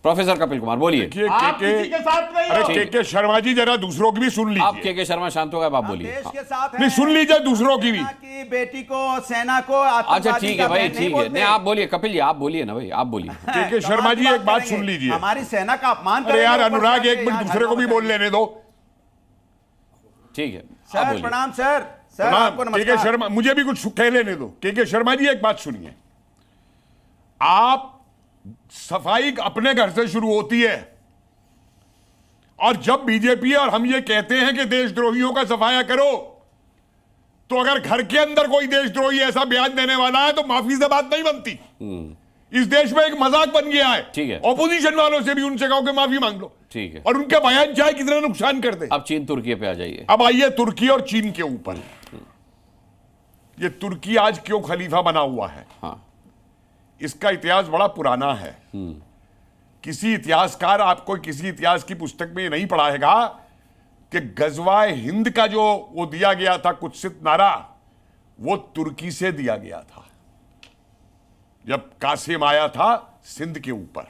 Professor Kapil Kumar बोलिए। आप किसी के साथ नहीं हो। अरे के शर्मा जी जरा दूसरों की भी सुन लीजिए। आप के शर्मा शांत हो गए, आप बोलिए। देश के साथ नहीं, सुन लीजिए दूसरों की भी। की बेटी को, सेना को अच्छा ठीक है भाई, ठीक है। नहीं आप बोलिए कपिल जी, आप बोलिए ना भाई, आप बोलिए। के शर्मा जी एक बात सुन लीजिए। हमारी सेना का अपमान अरे यार अनुराग, एक मिनट दूसरे को भी बोल लेने दो। ठीक है सर, प्रणाम सर। सर आपको के नमस्कार। शर्मा, मुझे भी कुछ कह लेने दो। के शर्मा जी एक बात सुनिए, आप सफाई अपने घर से शुरू होती है, और जब बीजेपी और हम ये कहते हैं कि देशद्रोहियों का सफाया करो, तो अगर घर के अंदर कोई देशद्रोही ऐसा बयान देने वाला है तो माफी से बात नहीं बनती। इस देश में एक मजाक बन गया है। ठीक है, ऑपोजिशन वालों से भी उनसे कहो कि माफी मांग लो। ठीक है, और उनके बयान चाहे कितना नुकसान कर दे। अब चीन तुर्की पे आ जाइए। अब आइए तुर्की और चीन के ऊपर। ये तुर्की आज क्यों खलीफा बना हुआ है? हाँ, इसका इतिहास बड़ा पुराना है। किसी इतिहासकार आपको किसी इतिहास की पुस्तक में ये नहीं पढ़ाएगा कि गजवाए हिंद का जो वो दिया गया था कुत्सित नारा, वो तुर्की से दिया गया था जब कासिम आया था सिंध के ऊपर,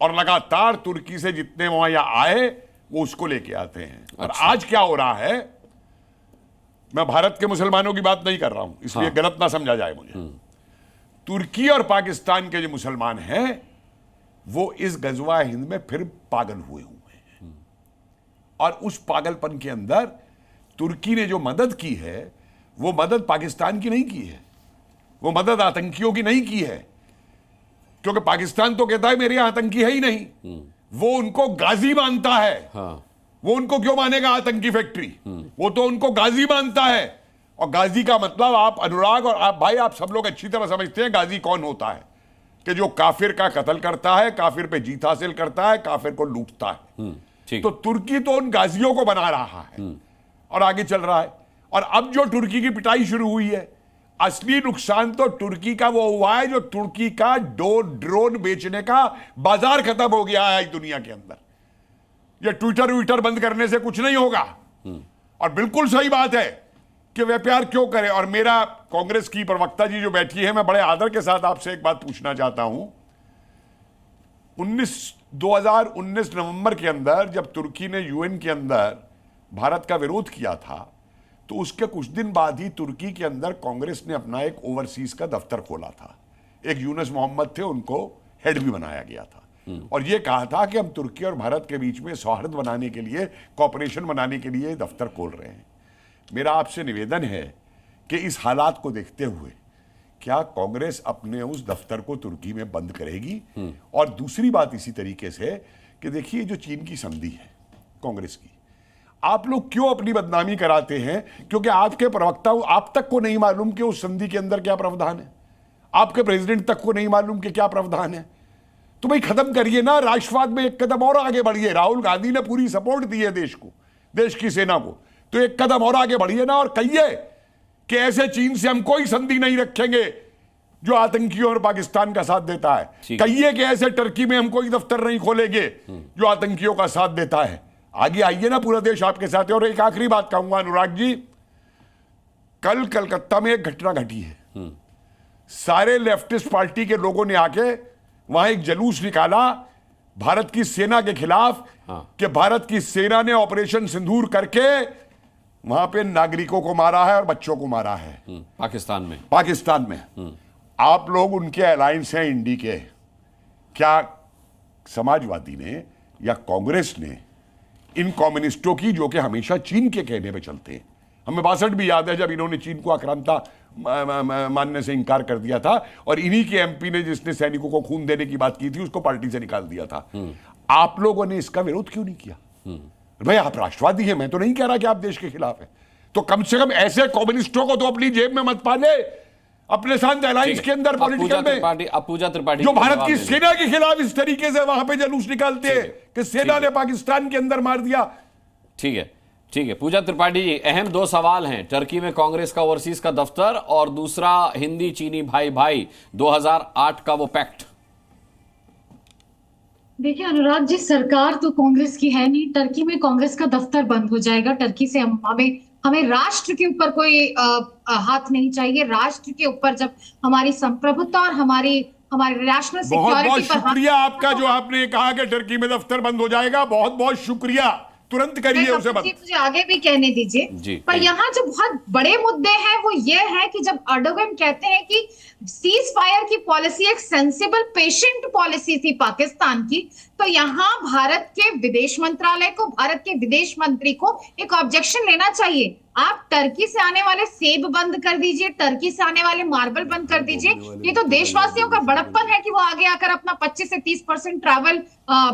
और लगातार तुर्की से जितने वहां आए वो उसको लेके आते हैं। और अच्छा। आज क्या हो रहा है, मैं भारत के मुसलमानों की बात नहीं कर रहा हूं, इसलिए गलत ना समझा जाए मुझे। तुर्की और पाकिस्तान के जो मुसलमान हैं वो इस गजवा हिंद में फिर पागल हुए हैं, और उस पागलपन के अंदर तुर्की ने जो मदद की है वो मदद पाकिस्तान की नहीं की है, वो मदद आतंकियों की नहीं की है, क्योंकि पाकिस्तान तो कहता है मेरे यहां आतंकी है ही नहीं। वो उनको गाजी मानता है। हाँ। वो उनको क्यों मानेगा आतंकी फैक्ट्री? वो तो उनको गाजी मानता है। और गाजी का मतलब आप अनुराग और आप भाई, आप सब लोग अच्छी तरह समझते हैं गाजी कौन होता है, कि जो काफिर का कत्ल करता है, काफिर पे जीत हासिल करता है, काफिर को लूटता है। तो तुर्की तो उन गाजियों को बना रहा है और आगे चल रहा है। और अब जो तुर्की की पिटाई शुरू हुई है, असली नुकसान तो तुर्की का वो हुआ है जो तुर्की का ड्रोन बेचने का बाजार खत्म हो गया है दुनिया के अंदर। ये ट्विटर बंद करने से कुछ नहीं होगा। और बिल्कुल सही बात है कि व्यापार क्यों करें। और मेरा कांग्रेस की प्रवक्ता जी जो बैठी है, मैं बड़े आदर के साथ आपसे एक बात पूछना चाहता हूं। 2019 नवंबर के अंदर जब तुर्की ने यूएन के अंदर भारत का विरोध किया था, तो उसके कुछ दिन बाद ही तुर्की के अंदर कांग्रेस ने अपना एक ओवरसीज का दफ्तर खोला था। एक यूनुस मोहम्मद थे, उनको हेड भी बनाया गया था, और यह कहा था कि हम तुर्की और भारत के बीच में सौहार्द बनाने के लिए, कॉपरेशन बनाने के लिए दफ्तर खोल रहे हैं। मेरा आपसे निवेदन है कि इस हालात को देखते हुए क्या कांग्रेस अपने उस दफ्तर को तुर्की में बंद करेगी? और दूसरी बात इसी तरीके से कि देखिए, जो चीन की संधि है कांग्रेस की, आप लोग क्यों अपनी बदनामी कराते हैं? क्योंकि आपके प्रवक्ता, आप तक को नहीं मालूम कि उस संधि के अंदर क्या प्रावधान है, आपके प्रेसिडेंट तक को नहीं मालूम कि क्या प्रावधान है। तो भाई खत्म करिए ना, राष्ट्रवाद में एक कदम और आगे बढ़िए। राहुल गांधी ने पूरी सपोर्ट दी है देश को, देश की सेना को, तो एक कदम और आगे बढ़िए ना, और कहिए कि ऐसे चीन से हम कोई संधि नहीं रखेंगे जो आतंकियों और पाकिस्तान का साथ देता है। कहिए कि ऐसे टर्की में हम कोई दफ्तर नहीं खोलेंगे जो आतंकियों का साथ देता है। आगे आइए ना, पूरा देश आपके साथ है। और एक आखिरी बात कहूंगा अनुराग जी, कल कलकत्ता में एक घटना घटी है। सारे लेफ्टिस्ट पार्टी के लोगों ने आके वहां एक जुलूस निकाला भारत की सेना के खिलाफ, कि भारत की सेना ने ऑपरेशन सिंदूर करके वहां पे नागरिकों को मारा है और बच्चों को मारा है। पाकिस्तान में आप लोग उनके अलायंस हैं इंडी के, क्या समाजवादी ने या कांग्रेस ने इन कम्युनिस्टों की, जो कि हमेशा चीन के कहने पे चलते हैं, हमें 62 भी याद है जब इन्होंने चीन को आक्रांता मानने से इनकार कर दिया था, और इन्हीं के एमपी ने जिसने सैनिकों को खून देने की बात की थी उसको पार्टी से निकाल दिया था। आप लोगों ने इसका विरोध क्यों नहीं किया? भाई आप राष्ट्रवादी हैं, मैं तो नहीं कह रहा कि आप देश के खिलाफ हैं, तो कम से कम ऐसे कम्युनिस्टों को तो अपनी जेब में मत पाले, अपने साथ अलायंस के अंदर पॉलिटिकल में। पूजा त्रिपाठी जो भारत की सेना के खिलाफ इस तरीके से वहां पे जुलूस निकालते हैं कि सेना ने पाकिस्तान के अंदर मार दिया। ठीक है, ठीक है। पूजा त्रिपाठी जी, अहम दो सवाल हैं, टर्की में कांग्रेस का ओवरसीज का दफ्तर, और दूसरा हिंदी चीनी भाई भाई 2008 का वो पैक्ट। देखिए अनुराग जी, सरकार तो कांग्रेस की है नहीं, टर्की में कांग्रेस का दफ्तर बंद हो जाएगा। टर्की से हमें राष्ट्र के ऊपर कोई हाथ नहीं चाहिए। राष्ट्र के ऊपर जब हमारी संप्रभुता और हमारी हमारे नेशनल बहुत बहुत सिक्योरिटी पर शुक्रिया आपका जो आपने कहा कि टर्की में दफ्तर बंद हो जाएगा। बहुत बहुत शुक्रिया, तुरंत करिए उसे बंद। मुझे आगे भी कहने दीजिए। पर यहाँ जो बहुत बड़े मुद्दे हैं वो ये है कि जब अर्दोगन कहते हैं कि सीज फायर की पॉलिसी एक सेंसिबल पेशेंट पॉलिसी थी पाकिस्तान की, तो यहाँ भारत के विदेश मंत्रालय को, भारत के विदेश मंत्री को एक ऑब्जेक्शन लेना चाहिए। आप टर्की से आने वाले सेब बंद कर दीजिए, टर्की से आने वाले मार्बल बंद कर दीजिए। ये तो देशवासियों का बड़प्पन है कि वो आगे आकर अपना 25 से 30% ट्रैवल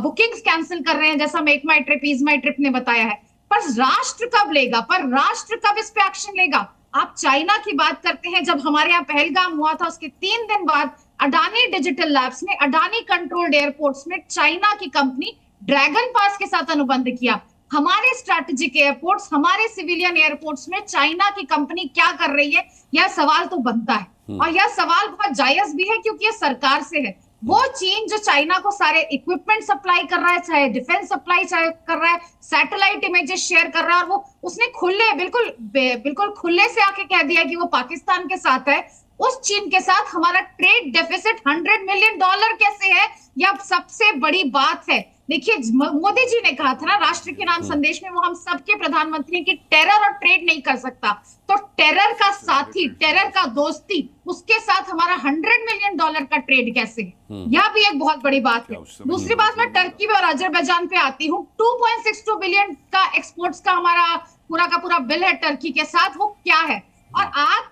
बुकिंग्स कैंसिल कर रहे हैं, जैसा मेक माई ट्रिप, ईज माई ट्रिप ने बताया है। पर राष्ट्र कब लेगा, पर राष्ट्र कब इस पे एक्शन लेगा? आप चाइना की बात करते हैं, जब हमारे यहाँ पहलगाम हुआ था उसके 3 दिन बाद अडानी डिजिटल लैब्स ने अडानी कंट्रोल्ड एयरपोर्ट्स में चाइना की कंपनी ड्रैगन पास के साथ अनुबंध किया। हमारे स्ट्रैटेजिक एयरपोर्ट्स, हमारे सिविलियन एयरपोर्ट्स में चाइना की कंपनी क्या कर रही है, यह सवाल तो बनता है। और यह सवाल बहुत जायज भी है क्योंकि यह सरकार से है। वो चीन जो चाइना को सारे इक्विपमेंट सप्लाई कर रहा है, चाहे डिफेंस सप्लाई चाहे कर रहा है, सैटेलाइट इमेजेस शेयर कर रहा है, और वो उसने खुले बिल्कुल खुले से आके कह दिया कि वो पाकिस्तान के साथ है। उस चीन के साथ हमारा ट्रेड डेफिसिट $100 मिलियन कैसे है, यह सबसे बड़ी बात है। देखिए, मोदी जी ने कहा था ना राष्ट्र के नाम संदेश में, वो हम सबके प्रधानमंत्री की टेरर और ट्रेड नहीं कर सकता। तो टेरर का साथी, टेरर का दोस्ती, उसके साथ हमारा $100 मिलियन का ट्रेड कैसे है, यह भी एक बहुत बड़ी बात है। दूसरी बात, मैं टर्की और अजरबैजान पे आती हूँ। 2.62 बिलियन का एक्सपोर्ट्स का हमारा पूरा का पूरा बिल है टर्की के साथ, वो क्या है? और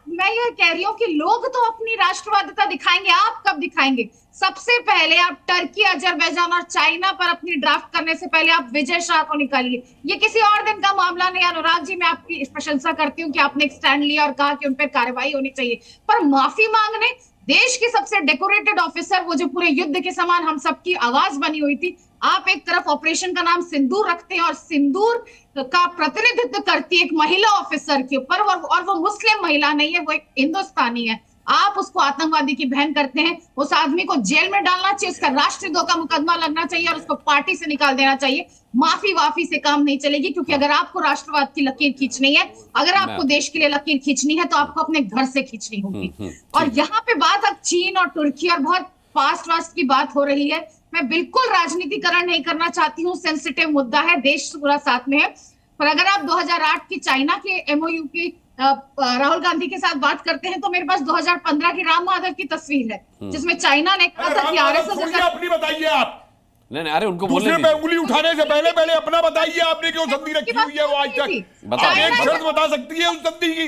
मैं ये कह रही हूँ कि लोग तो अपनी राष्ट्रवादिता दिखाएंगे, आप कब दिखाएंगे? सबसे पहले आप टर्की, अजरबैजान और चाइना पर अपनी ड्राफ्ट करने से पहले आप विजय शाह को निकालिए। ये किसी और दिन का मामला नहीं। अनुराग जी, मैं आपकी प्रशंसा करती हूँ कि आपने एक स्टैंड लिया और कहा कि उन पर कार्रवाई होनी चाहिए, पर माफी मांगने देश के सबसे डेकोरेटेड ऑफिसर, वो जो पूरे युद्ध के समान हम सबकी आवाज बनी हुई थी, आप एक तरफ ऑपरेशन का नाम सिंदूर रखते हैं और सिंदूर का प्रतिनिधित्व करती है एक महिला ऑफिसर के ऊपर, और वो मुस्लिम महिला नहीं है, वो एक हिंदुस्तानी है। आप उसको आतंकवादी की बहन करते हैं। उस आदमी को जेल में डालना चाहिए, उसका राष्ट्रद्रोह का मुकदमा लगना चाहिए और उसको पार्टी से निकाल देना चाहिए। माफी वाफी से काम नहीं चलेगी, क्योंकि अगर आपको राष्ट्रवाद की लकीर खींचनी है, अगर आपको देश के लिए लकीर खींचनी है, तो आपको अपने घर से खींचनी होगी। और यहाँ पे बात अब चीन और तुर्की और बहुत पास्ट की बात हो रही है। मैं बिल्कुल राजनीतिकरण नहीं करना चाहती हूँ, सेंसिटिव मुद्दा है, देश पूरा साथ में है। पर अगर आप 2008 की चाइना के एमओयू की राहुल गांधी के साथ बात करते हैं, तो मेरे पास 2015 की राम माधव की तस्वीर है, जिसमें चाइना ने कहा था कि आरएसएस अपनी बताइए आप। नहीं, अरे उनको दूसरे पे उंगली उठाने से पहले अपना बताइए, आपने क्यों संधि रखी हुई है वो आज तक? आप एक शर्त बता सकती है उस संधि की?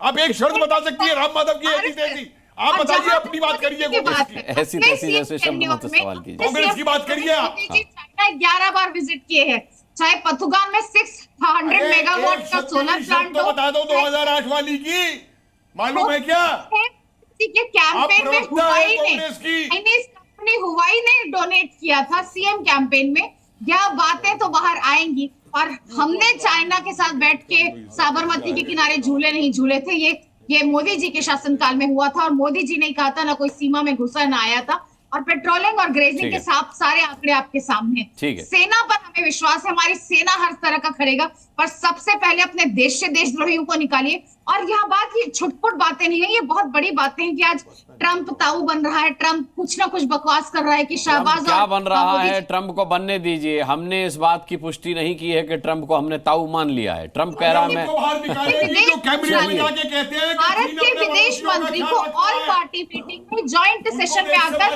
आप एक शर्त बता सकती है राम माधव की ऐसी तैसी? आप बताइए, अपनी बात करिए। ऐसी तैसी जैसे शब्द मत इस्तेमाल कीजिए। कांग्रेस की बात करिए आप। चाइना 11 बार विजिट किए हैं, चाहे पथुगान में 600 मेगावाट का सोलर प्लांट तो बता दो 2008 वाली की, मालूम है क्या? के कैंपेन में हुवाई ने डोनेट किया था सीएम कैंपेन में। यह बातें तो बाहर आएंगी, और हमने चाइना के साथ बैठ के साबरमती के किनारे झूले नहीं झूले थे। ये मोदी जी के शासनकाल में हुआ था, और मोदी जी ने कहा था ना कोई सीमा में घुसा ना आया था। और पेट्रोलिंग और ग्रेजिंग के सारे आंकड़े आपके सामने। सेना पर हमें विश्वास है, हमारी सेना हर तरह का करेगा, पर सबसे पहले अपने देश से देशद्रोहियों को निकालिए। और यह बात, ये छुटपुट बातें नहीं है, ये बहुत बड़ी बातें हैं कि आज ट्रंप ताऊ बन रहा है, ट्रंप कुछ ना कुछ बकवास कर रहा है कि शाहबाज क्या बन रहा है। ट्रंप को बनने दीजिए, हमने इस बात की पुष्टि नहीं की है कि ट्रंप को हमने ताऊ मान लिया है। ट्रंप कह रहा है भारत के विदेश मंत्री को ऑल पार्टी मीटिंग में ज्वाइंट सेशन में आकर